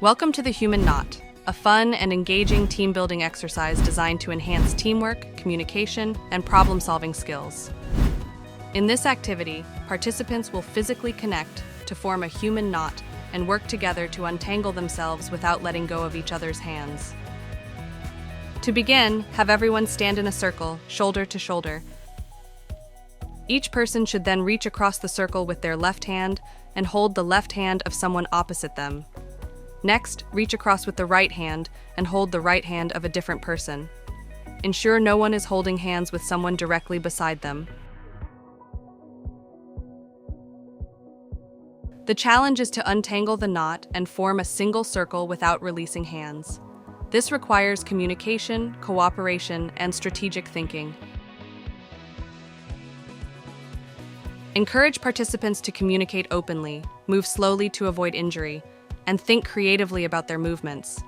Welcome to the Human Knot, a fun and engaging team-building exercise designed to enhance teamwork, communication, and problem-solving skills. In this activity, participants will physically connect to form a human knot and work together to untangle themselves without letting go of each other's hands. To begin, have everyone stand in a circle, shoulder to shoulder. Each person should then reach across the circle with their left hand and hold the left hand of someone opposite them. Next, reach across with the right hand and hold the right hand of a different person. Ensure no one is holding hands with someone directly beside them. The challenge is to untangle the knot and form a single circle without releasing hands. This requires communication, cooperation, and strategic thinking. Encourage participants to communicate openly, move slowly to avoid injury, and think creatively about their movements.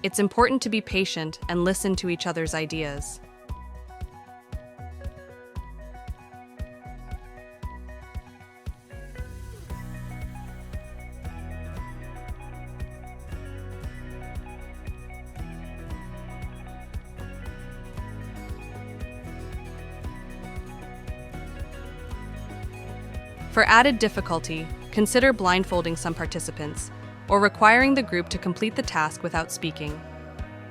It's important to be patient and listen to each other's ideas. For added difficulty, consider blindfolding some participants or requiring the group to complete the task without speaking.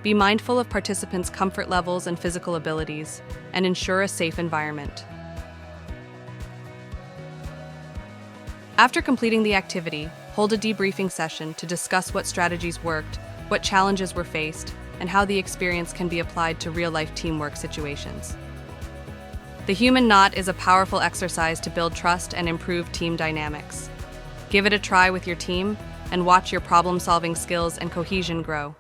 Be mindful of participants' comfort levels and physical abilities, and ensure a safe environment. After completing the activity, hold a debriefing session to discuss what strategies worked, what challenges were faced, and how the experience can be applied to real-life teamwork situations. The Human Knot is a powerful exercise to build trust and improve team dynamics. Give it a try with your team and watch your problem-solving skills and cohesion grow.